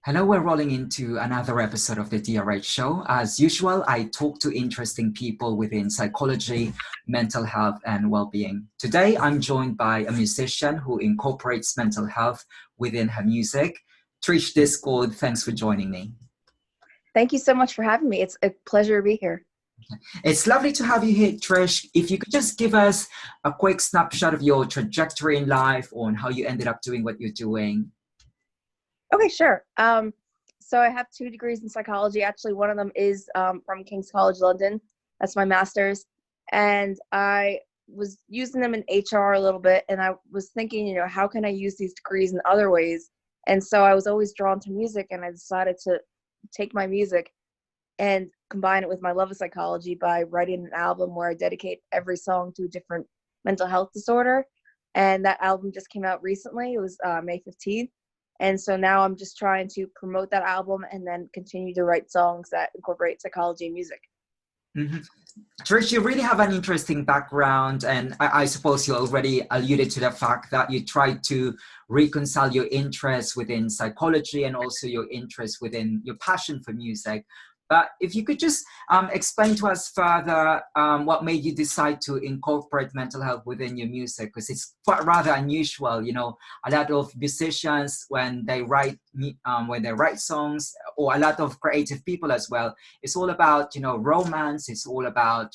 Hello, we're rolling into another episode of the DRH show. As usual, I talk to interesting people within psychology, mental health, and well-being. Today, I'm joined by a musician who incorporates mental health within her music. Trish Discord, thanks for joining me. Thank you so much for having me. It's a pleasure to be here. It's lovely to have you here, Trish. If you could just give us a quick snapshot of your trajectory in life on how you ended up doing what you're doing. Okay, sure. So I have 2 degrees in psychology. Actually, one of them is from King's College London. That's my master's. And I was using them in HR a little bit. And I was thinking, how can I use these degrees in other ways? And so I was always drawn to music. And I decided to take my music and combine it with my love of psychology by writing an album where I dedicate every song to a different mental health disorder. And that album just came out recently. It was May 15th. And so now I'm just trying to promote that album and then continue to write songs that incorporate psychology and music. Mm-hmm. Trish, you really have an interesting background, and I suppose you already alluded to the fact that you tried to reconcile your interest within psychology and also your interest within your passion for music. But if you could just explain to us further what made you decide to incorporate mental health within your music, because it's quite rather unusual. A lot of musicians when they write songs, or a lot of creative people as well, it's all about romance. It's all about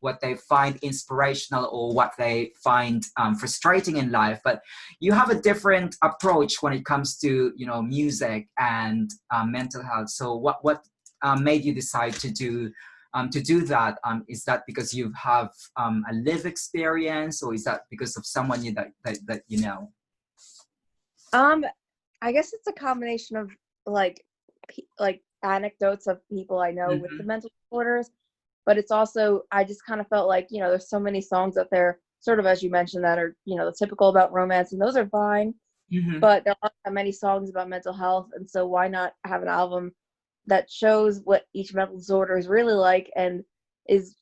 what they find inspirational or what they find frustrating in life. But you have a different approach when it comes to music and mental health. So what made you decide to do that? Is that because you have a live experience, or is that because of someone that you know? I guess it's a combination of like anecdotes of people I know with the mental disorders, but it's also, I just kind of felt like, there's so many songs out there, sort of as you mentioned, that are, typical about romance, and those are fine, but there aren't that many songs about mental health. And so why not have an album that shows what each mental disorder is really like and is,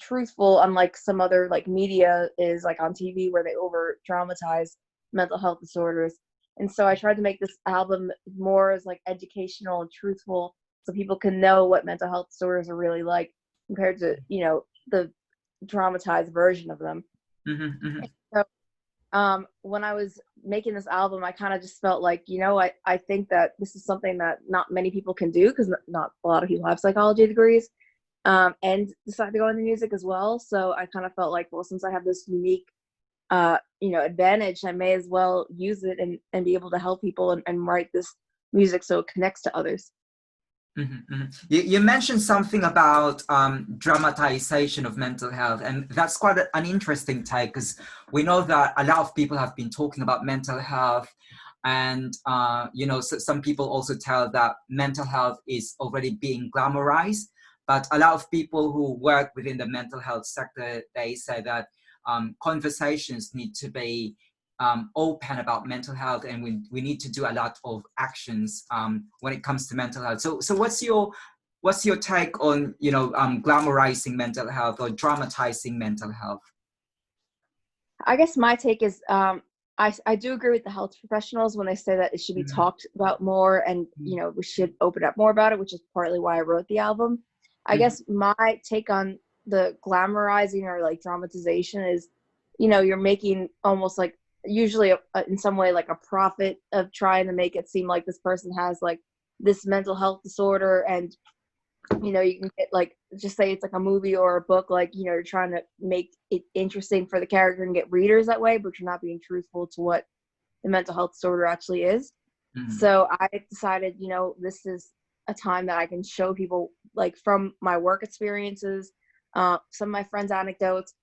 truthful, unlike some other media is on TV where they over dramatize mental health disorders. And so I tried to make this album more as educational and truthful, so people can know what mental health disorders are really like compared to, the dramatized version of them. So when I was making this album, I kind of just felt like, I think that this is something that not many people can do, because not a lot of people have psychology degrees and decide to go into music as well. So I kind of felt like, well, since I have this unique advantage, I may as well use it and be able to help people and write this music so it connects to others. You mentioned something about dramatization of mental health, and that's quite an interesting take, because we know that a lot of people have been talking about mental health, and so some people also tell that mental health is already being glamorized. But a lot of people who work within the mental health sector, they say that conversations need to be open about mental health, and we need to do a lot of actions when it comes to mental health. So what's your take on glamorizing mental health or dramatizing mental health? I guess my take is I do agree with the health professionals when they say that it should be talked about more, and we should open up more about it, which is partly why I wrote the album. I guess my take on the glamorizing or dramatization is, you're making almost usually in some way a profit of trying to make it seem like this person has this mental health disorder, and you can get just say it's a movie or a book, you're trying to make it interesting for the character and get readers that way, but you're not being truthful to what the mental health disorder actually is. So I decided, this is a time that I can show people from my work experiences, some of my friends' anecdotes,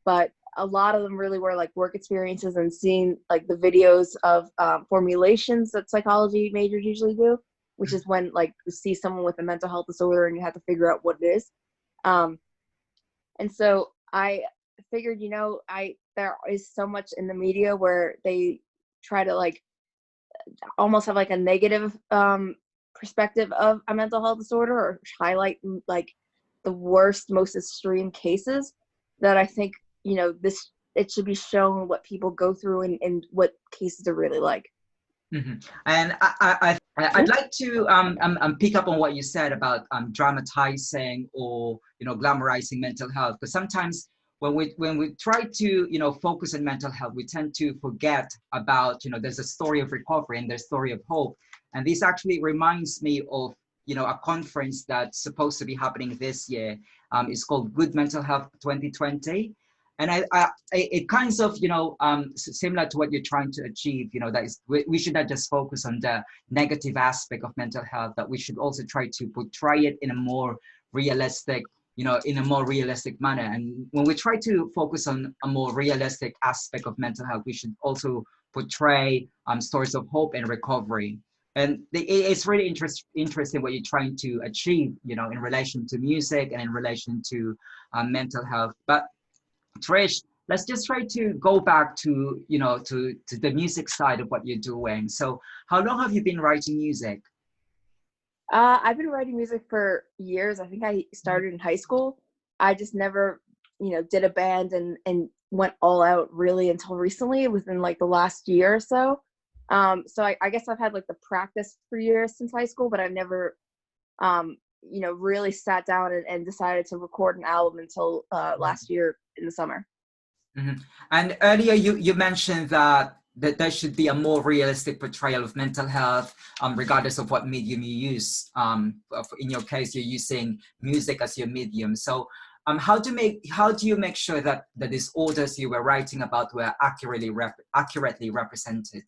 but a lot of them really were work experiences and seeing the videos of formulations that psychology majors usually do, which is when you see someone with a mental health disorder and you have to figure out what it is. And so I figured, there is so much in the media where they try to almost have a negative perspective of a mental health disorder, or highlight the worst, most extreme cases, that I think it should be shown what people go through and what cases are really like. And I I'd like to pick up on what you said about dramatizing or glamorizing mental health, because sometimes when we try to focus on mental health, we tend to forget about there's a story of recovery and there's a story of hope, and this actually reminds me of a conference that's supposed to be happening this year. It's called Good Mental Health 2020. And it kinds of, similar to what you're trying to achieve, that is, we should not just focus on the negative aspect of mental health, that we should also try to portray it in a more realistic, manner. And when we try to focus on a more realistic aspect of mental health, we should also portray stories of hope and recovery. And it's really interesting what you're trying to achieve, in relation to music and in relation to mental health. But Trish, let's just try to go back to to the music side of what you're doing. So how long have you been writing music? I've been writing music for years. I think I started in high school. I just never, did a band and went all out really until recently, within like the last year or so. So I guess I've had like the practice for years since high school, but I've never, really sat down and decided to record an album until last year in the summer. Mm-hmm. And earlier you mentioned that there should be a more realistic portrayal of mental health, regardless of what medium you use. In your case, you're using music as your medium. So how do you make sure that the disorders you were writing about were accurately represented?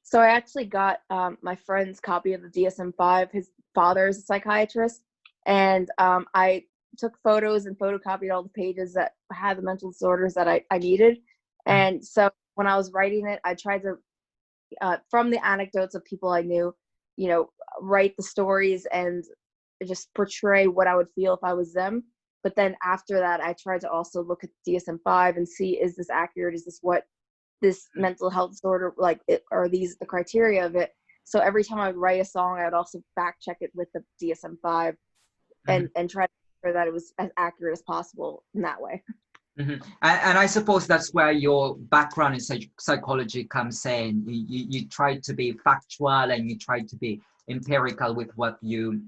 So I actually got my friend's copy of the DSM-5. His father is a psychiatrist, and I took photos and photocopied all the pages that had the mental disorders that I needed. And so when I was writing it, I tried to, from the anecdotes of people I knew, write the stories and just portray what I would feel if I was them. But then after that, I tried to also look at DSM-5 and see, is this accurate? Is this what this mental health disorder, are these the criteria of it? So every time I would write a song, I would also fact check it with the DSM-5 and try to make sure that it was as accurate as possible in that way. Mm-hmm. And I suppose that's where your background in psychology comes in. You try to be factual and you try to be empirical with what you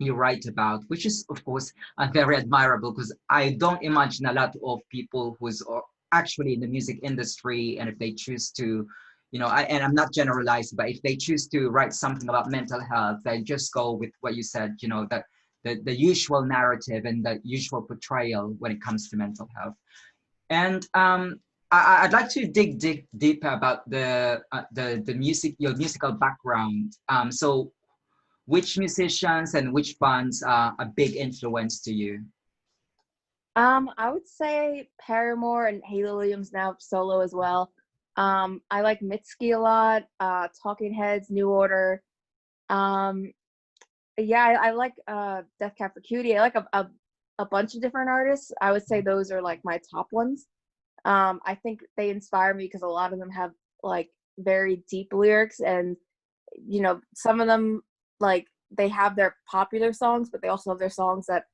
write about, which is, of course, very admirable, because I don't imagine a lot of people who's actually in the music industry, and if they choose to, and I'm not generalizing, but if they choose to write something about mental health, they just go with what you said, that the usual narrative and the usual portrayal when it comes to mental health. And I'd like to dig deeper about the music, your musical background. So which musicians and which bands are a big influence to you? I would say Paramore and Haley Williams, now solo as well. I like Mitski a lot, Talking Heads, New Order. Yeah, I like Death Cab for Cutie. I like a bunch of different artists. I would say those are like my top ones. I think they inspire me because a lot of them have like very deep lyrics, and some of them, like, they have their popular songs, but they also have their songs that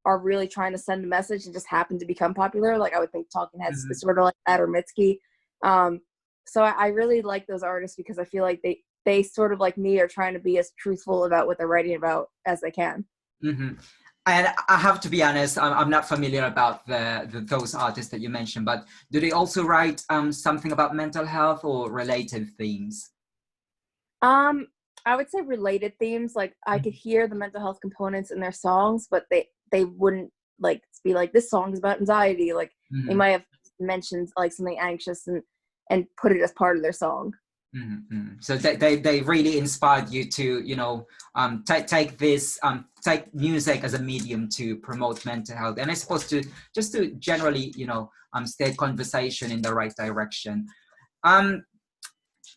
are really trying to send a message and just happen to become popular. Like, I would think Talking Heads is sort of like that, or Mitski. So I really like those artists because I feel like they sort of like me are trying to be as truthful about what they're writing about as they can. Mm-hmm. And I have to be honest, I'm not familiar about those artists that you mentioned, but do they also write something about mental health or related themes? I would say related themes. Like, I could hear the mental health components in their songs, but they wouldn't like be like, this song is about anxiety. Like, they might have mentioned like something anxious and put it as part of their song. Mm-hmm. So they really inspired you to take music as a medium to promote mental health, and I suppose to just to generally steer conversation in the right direction.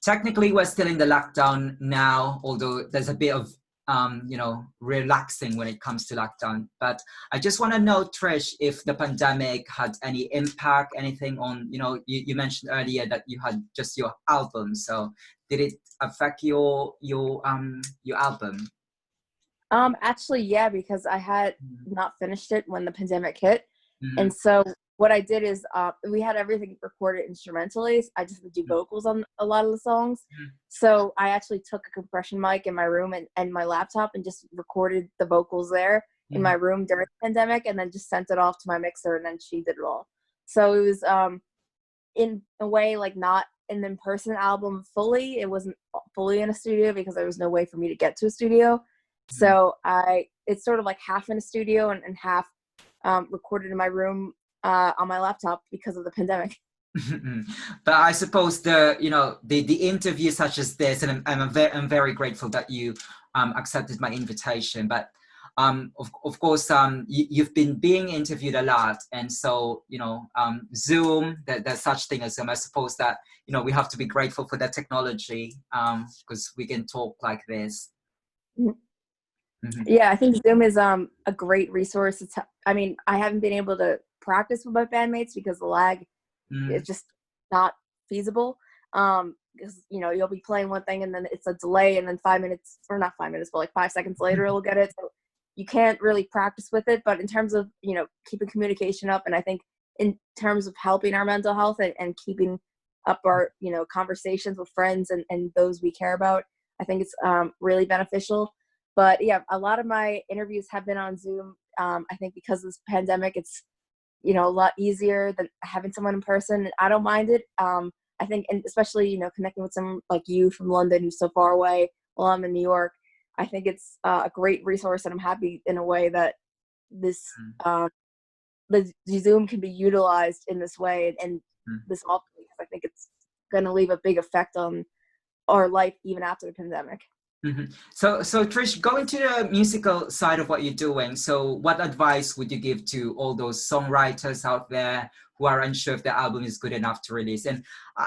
Technically we're still in the lockdown now, although there's a bit of relaxing when it comes to lockdown. But I just want to know, Trish, if the pandemic had any impact, anything on, you mentioned earlier that you had just your album. So did it affect your album? Actually, yeah, because I had not finished it when the pandemic hit. And so what I did is we had everything recorded instrumentally. I just had to do vocals on a lot of the songs. So I actually took a compression mic in my room and my laptop and just recorded the vocals there in my room during the pandemic, and then just sent it off to my mixer, and then she did it all. So it was in a way like not an in-person album fully. It wasn't fully in a studio because there was no way for me to get to a studio. So it's sort of like half in a studio and half recorded in my room on my laptop because of the pandemic. But I suppose the interview such as this, and I'm very grateful that you accepted my invitation. But of course, you've been being interviewed a lot, and so Zoom, there's such thing as Zoom. I suppose that we have to be grateful for that technology because we can talk like this. Yeah, I think Zoom is a great resource. I haven't been able to practice with my bandmates because the lag is just not feasible. Because you'll be playing one thing and then it's a delay, and then 5 minutes, or not 5 minutes, but like 5 seconds later it'll get it. So you can't really practice with it. But in terms of keeping communication up, and I think in terms of helping our mental health and keeping up our conversations with friends and those we care about, I think it's really beneficial. But yeah, a lot of my interviews have been on Zoom. I think because of this pandemic, it's a lot easier than having someone in person. I don't mind it. I think, and especially connecting with someone like you from London who's so far away while I'm in New York, I think it's a great resource, and I'm happy in a way that this the Zoom can be utilized in this way and this often, because I think it's going to leave a big effect on our life even after the pandemic. So Trish, going to the musical side of what you're doing, so what advice would you give to all those songwriters out there who are unsure if the album is good enough to release? And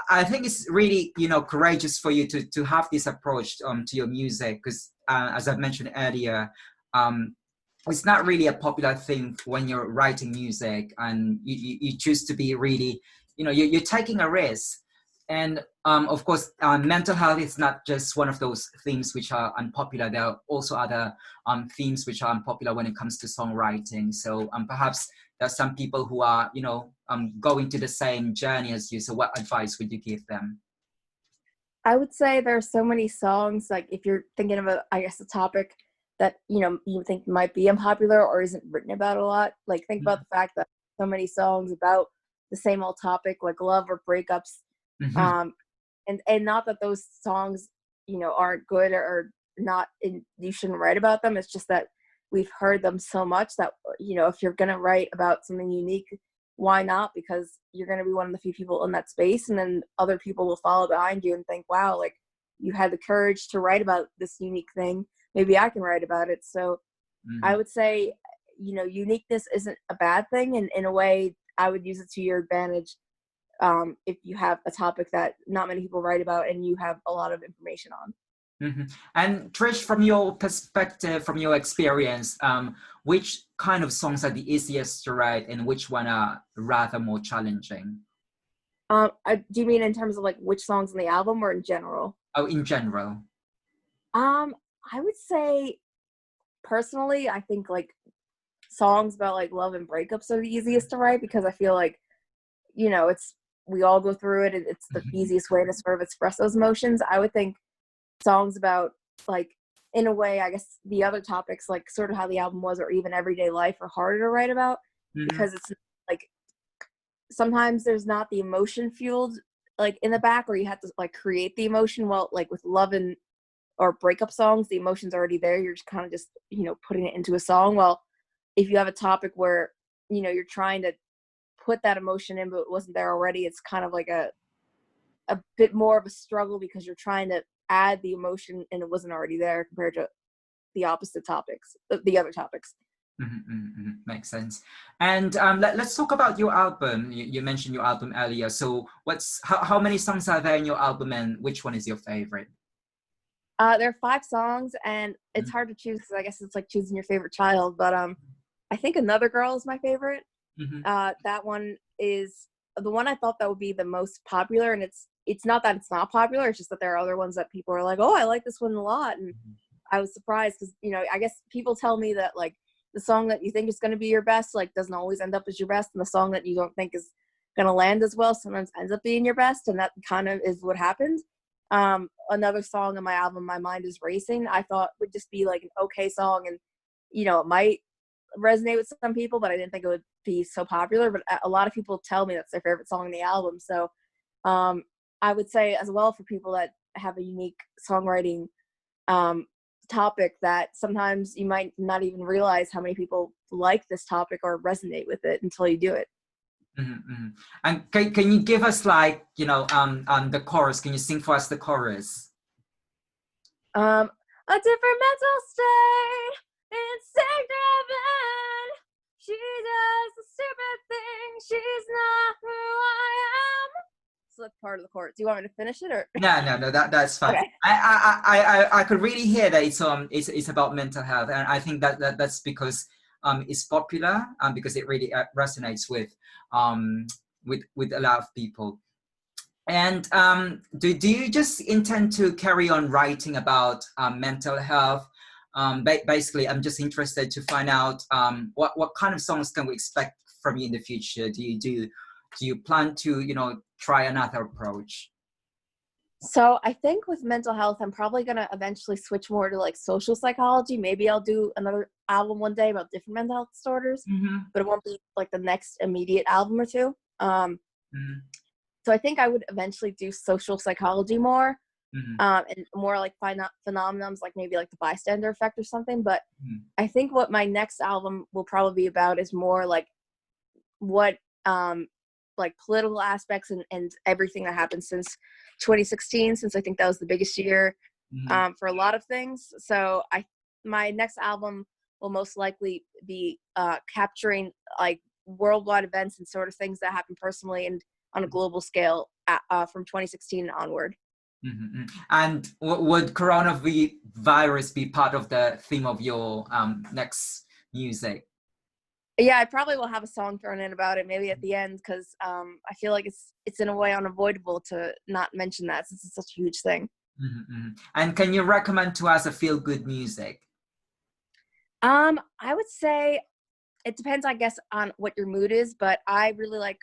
I think it's really courageous for you to have this approach to your music, because as I've mentioned earlier, it's not really a popular thing when you're writing music, and you choose to be really you're taking a risk. And of course, mental health is not just one of those themes which are unpopular. There are also other themes which are unpopular when it comes to songwriting. So perhaps there's some people who are, going to the same journey as you. So what advice would you give them? I would say there are so many songs, like if you're thinking of a topic that, you think might be unpopular or isn't written about a lot. Like think about the fact that so many songs about the same old topic, like love or breakups. And not that those songs aren't good or not you shouldn't write about them. It's just that we've heard them so much that if you're gonna write about something unique, why not? Because you're gonna be one of the few people in that space, and then other people will follow behind you and think, wow, like you had the courage to write about this unique thing, maybe I can write about it. So I would say uniqueness isn't a bad thing, and in a way I would use it to your advantage. If you have a topic that not many people write about and you have a lot of information on. And Trish, from your perspective, from your experience, which kind of songs are the easiest to write and which one are rather more challenging? Do you mean in terms of like which songs on the album or in general? Oh, in general. I would say personally, I think like songs about like love and breakups are the easiest to write, because I feel like we all go through it, and it's the easiest way to sort of express those emotions. I would think songs about, like, in a way, I guess the other topics, like sort of how the album was, or even everyday life, are harder to write about, because it's like sometimes there's not the emotion fueled like in the back, or you have to like create the emotion. Well, like with love and or breakup songs, the emotion's already there. You're just kind of just putting it into a song. Well, if you have a topic where you're trying to put that emotion in but it wasn't there already, it's kind of like a bit more of a struggle, because you're trying to add the emotion and it wasn't already there, compared to the opposite topics, the other topics. Makes sense. And let's talk about your album. You mentioned your album earlier. So how many songs are there in your album, and which one is your favorite? There are 5 songs, and it's hard to choose, because I guess it's like choosing your favorite child, but I think Another Girl is my favorite. That one is the one I thought that would be the most popular, and it's not that it's not popular, it's just that there are other ones that people are like, oh, I like this one a lot, and I was surprised, because I guess people tell me that like the song that you think is going to be your best like doesn't always end up as your best, and the song that you don't think is going to land as well sometimes ends up being your best, and that kind of is what happened. Another song on my album, My Mind Is Racing, I thought would just be like an okay song, and it might resonate with some people, but I didn't think it would be so popular. But a lot of people tell me that's their favorite song on the album. So I would say as well, for people that have a unique songwriting topic, that sometimes you might not even realize how many people like this topic or resonate with it until you do it. And can you give us like, the chorus? Can you sing for us the chorus? A different mental state, instinct driven. She does the stupid thing. She's not who I am. So that's part of the chorus. Do you want me to finish it or? No, that's fine. Okay. I could really hear that it's about mental health, and I think that's because it's popular, because it really resonates with a lot of people. And do you just intend to carry on writing about mental health? Basically, I'm just interested to find out what kind of songs can we expect from you in the future. Do you plan to try another approach? So I think with mental health, I'm probably gonna eventually switch more to like social psychology. Maybe I'll do another album one day about different mental health disorders, but it won't be like the next immediate album or two. So I think I would eventually do social psychology more, and more like phenomenons, like maybe like the bystander effect or something. But I think what my next album will probably be about is more like what like political aspects and everything that happened since 2016, since I think that was the biggest year for a lot of things. So my next album will most likely be capturing like worldwide events and sort of things that happen personally and on a global scale from 2016 onward. And would coronavirus be part of the theme of your next music? Yeah, I probably will have a song thrown in about it, maybe at the end, because I feel like it's in a way unavoidable to not mention that since it's such a huge thing. And can you recommend to us a feel-good music? I would say it depends, I guess, on what your mood is, but I really like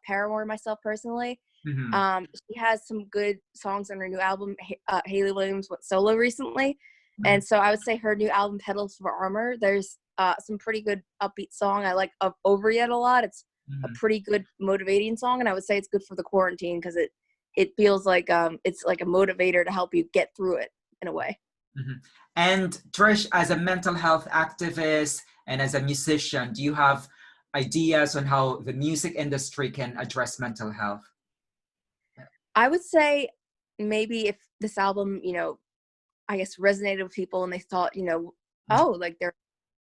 Paramore myself personally. She has some good songs on her new album. Hayley Williams went solo recently, and so I would say her new album, Petals for Armor, there's some pretty good upbeat song. I like Over Yet a lot. It's a pretty good motivating song, and I would say it's good for the quarantine because it feels like it's like a motivator to help you get through it in a way. And Trish, as a mental health activist and as a musician, do you have ideas on how the music industry can address mental health? I would say maybe if this album, I guess resonated with people and they thought, oh, like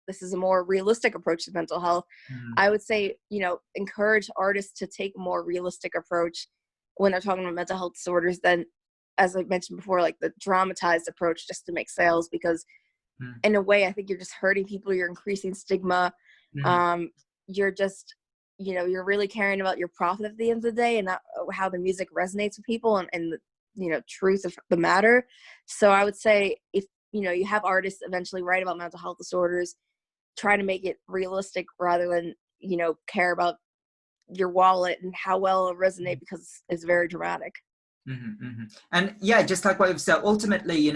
this is a more realistic approach to mental health. I would say, encourage artists to take a more realistic approach when they're talking about mental health disorders than, as I mentioned before, like the dramatized approach just to make sales, because in a way, I think you're just hurting people. You're increasing stigma. You're just, you're really caring about your profit at the end of the day and not how the music resonates with people and the truth of the matter. So I would say if, you have artists eventually write about mental health disorders, try to make it realistic rather than, care about your wallet and how well it'll resonate, because it's very dramatic. And yeah, just like what you've said, ultimately,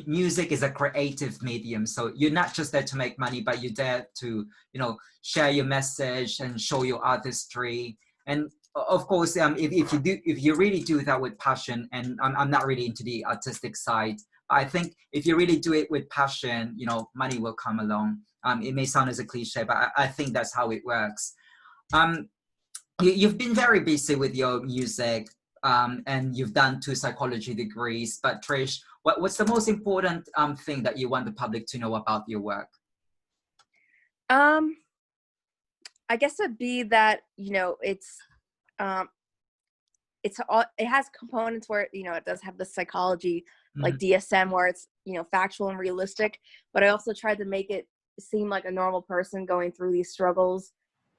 music is a creative medium. So you're not just there to make money, but you're there to, share your message and show your artistry. And of course, if you really do that with passion, and I'm not really into the artistic side, I think if you really do it with passion, money will come along. It may sound as a cliche, but I think that's how it works. You've been very busy with your music. And you've done 2 psychology degrees. But Trish, what's the most important thing that you want the public to know about your work? I guess it'd be that it has components where it does have the psychology like DSM, where it's factual and realistic. But I also tried to make it seem like a normal person going through these struggles,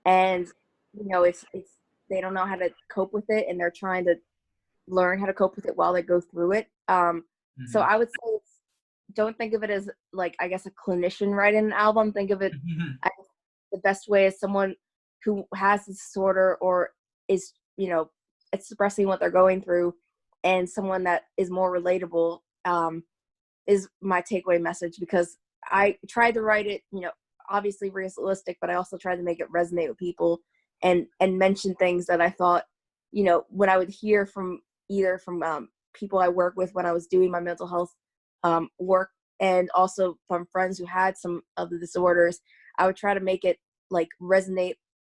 and it's they don't know how to cope with it, and they're trying to learn how to cope with it while they go through it. So I would say don't think of it as like, I guess, a clinician writing an album. Think of it Mhm. as the best way is someone who has this disorder or is, expressing what they're going through, and someone that is more relatable, is my takeaway message, because I tried to write it, obviously realistic, but I also tried to make it resonate with people and mention things that I thought, when I would hear from either from people I work with when I was doing my mental health work, and also from friends who had some of the disorders, I would try to make it like resonate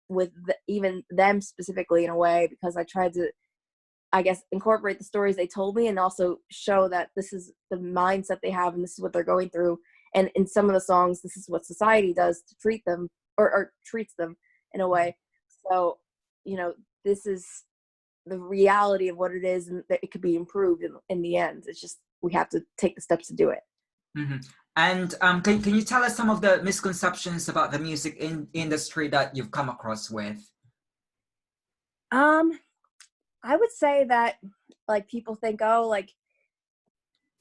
with even them specifically in a way, because I tried to, I guess, incorporate the stories they told me and also show that this is the mindset they have and this is what they're going through. And in some of the songs, this is what society does to treat them or treats them in a way. So, this is the reality of what it is, and that it could be improved in the end. It's just, we have to take the steps to do it. Mm-hmm. And can you tell us some of the misconceptions about the music industry that you've come across with? I would say that, like, people think, oh, like,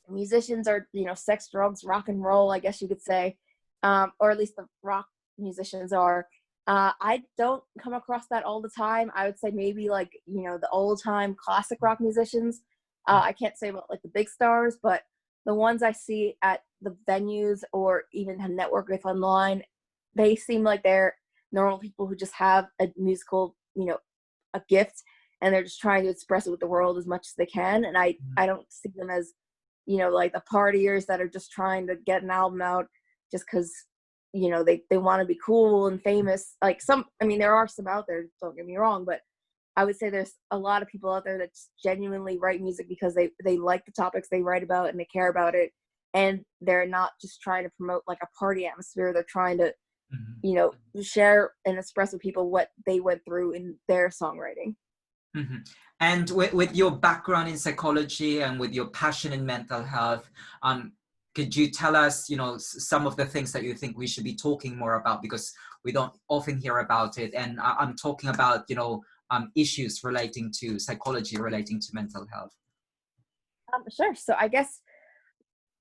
musicians are, sex, drugs, rock and roll, I guess you could say, or at least the rock musicians are. I don't come across that all the time. I would say maybe like, the old time classic rock musicians. I can't say about like the big stars, but the ones I see at the venues or even have network with online, they seem like they're normal people who just have a musical, a gift, and they're just trying to express it with the world as much as they can. And I don't see them as, like the partiers that are just trying to get an album out just because, they want to be cool and famous. Like there are some out there, don't get me wrong, but I would say there's a lot of people out there that genuinely write music because they like the topics they write about and they care about it. And they're not just trying to promote like a party atmosphere. They're trying to, share and express with people what they went through in their songwriting. Mm-hmm. And with your background in psychology and with your passion in mental health, could you tell us, some of the things that you think we should be talking more about, because we don't often hear about it? And I'm talking about, issues relating to psychology, relating to mental health. Sure. So I guess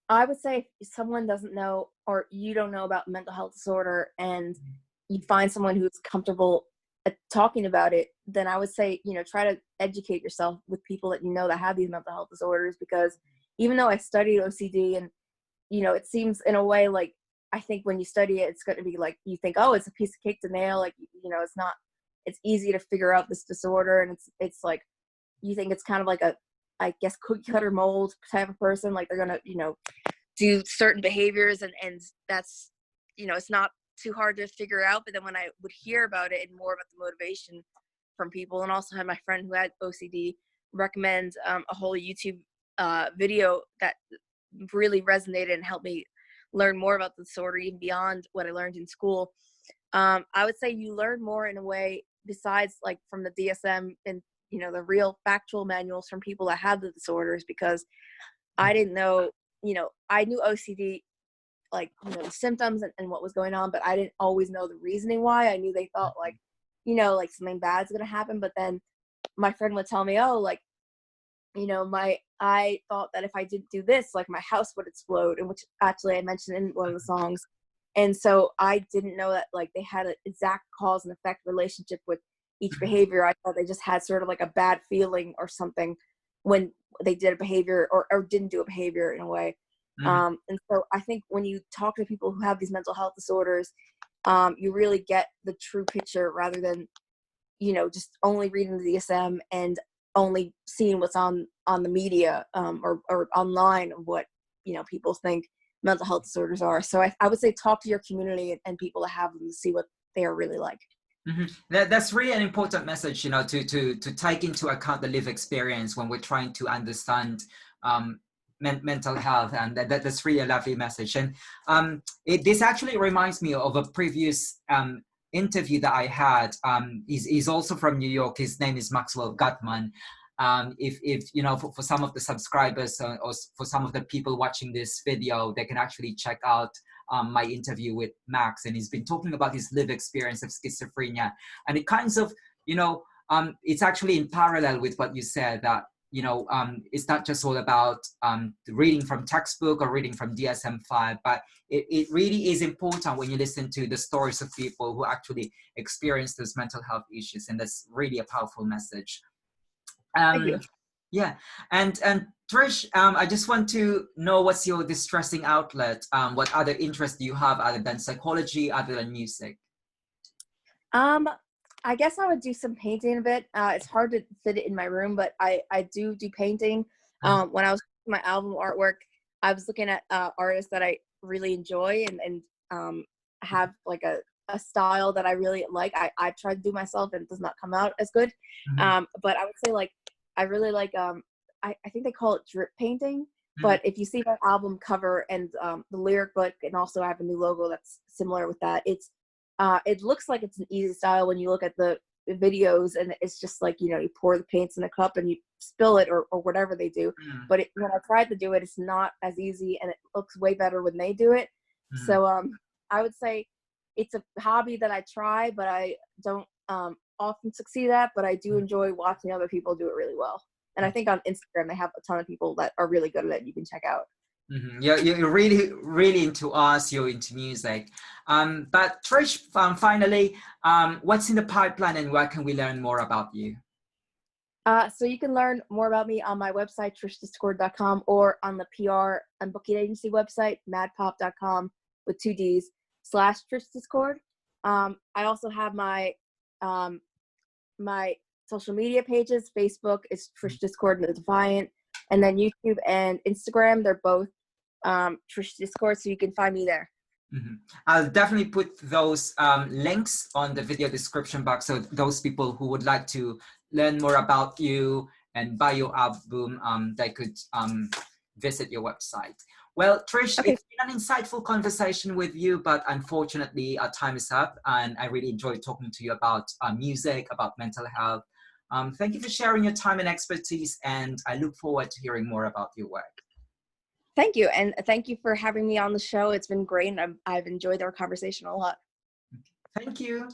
I would say if someone doesn't know, or you don't know about mental health disorder, and you find someone who's comfortable at talking about it, then I would say, try to educate yourself with people that that have these mental health disorders, because even though I studied OCD and, it seems in a way like, I think when you study it, it's going to be like, you think, oh, it's a piece of cake to nail. Like, it's not, it's easy to figure out this disorder. And it's like, you think it's kind of like a, I guess, cookie cutter mold type of person. Like they're going to, do certain behaviors and that's, it's not too hard to figure out. But then when I would hear about it and more about the motivation from people, and also had my friend who had OCD recommend a whole YouTube video that really resonated and helped me learn more about the disorder, even beyond what I learned in school. I would say you learn more in a way besides like from the DSM and, the real factual manuals from people that have the disorders, because I didn't know, I knew OCD, like, the symptoms and what was going on, but I didn't always know the reasoning why. I knew they thought like, like something bad's going to happen. But then my friend would tell me, oh, like, I thought that if I didn't do this, like my house would explode, and which actually I mentioned in one of the songs. And so I didn't know that like they had an exact cause and effect relationship with each behavior. I thought they just had sort of like a bad feeling or something when they did a behavior or didn't do a behavior in a way. And so I think when you talk to people who have these mental health disorders, you really get the true picture rather than, just only reading the DSM and only seeing what's on the media or online of what, people think mental health disorders are. So I would say talk to your community and people that have them to see what they are really like. Mm-hmm. That's really an important message, to take into account the lived experience when we're trying to understand mental health, and that's really a lovely message. And this actually reminds me of a previous interview that I had. He's also from New York. His name is Maxwell Gutman. If for some of the subscribers or for some of the people watching this video, they can actually check out my interview with Max, and he's been talking about his lived experience of schizophrenia, and it kinds of, it's actually in parallel with what you said, that it's not just all about reading from textbook or reading from DSM-5, but it really is important when you listen to the stories of people who actually experience those mental health issues, and that's really a powerful message. Thank you. Yeah, and Trish, I just want to know, what's your distressing outlet? What other interests do you have other than psychology, other than music? I guess I would do some painting a bit. It's hard to fit it in my room, but I do painting. When I was doing my album artwork, I was looking at artists that I really enjoy and have like a style that I really like. I try to do myself and it does not come out as good. But I would say like I really like I think they call it drip painting. But if you see my album cover and the lyric book, and also I have a new logo that's similar with that, it looks like it's an easy style when you look at the videos, and it's just like, you pour the paints in a cup and you spill it or whatever they do. But when I tried to do it, it's not as easy, and it looks way better when they do it. So I would say it's a hobby that I try, but I don't often succeed at, but I do enjoy watching other people do it really well. And I think on Instagram, they have a ton of people that are really good at it. You can check out. You're really, really into us. You're into music. But Trish, finally, what's in the pipeline and where can we learn more about you? So you can learn more about me on my website, trishdiscord.com, or on the PR and booking agency website, madpop.com with 2 Ds /TrishDiscord. I also have my my social media pages. Facebook is Trish Discord and the Defiant, and then YouTube and Instagram, they're both Trish Discord, so you can find me there. I'll definitely put those links on the video description box, so those people who would like to learn more about you and buy your album, they could visit your website. Well, Trish, Okay. It's been an insightful conversation with you, but unfortunately our time is up, and I really enjoyed talking to you about music, about mental health. Thank you for sharing your time and expertise, and I look forward to hearing more about your work. Thank you, and thank you for having me on the show. It's been great, and I've enjoyed our conversation a lot. Thank you.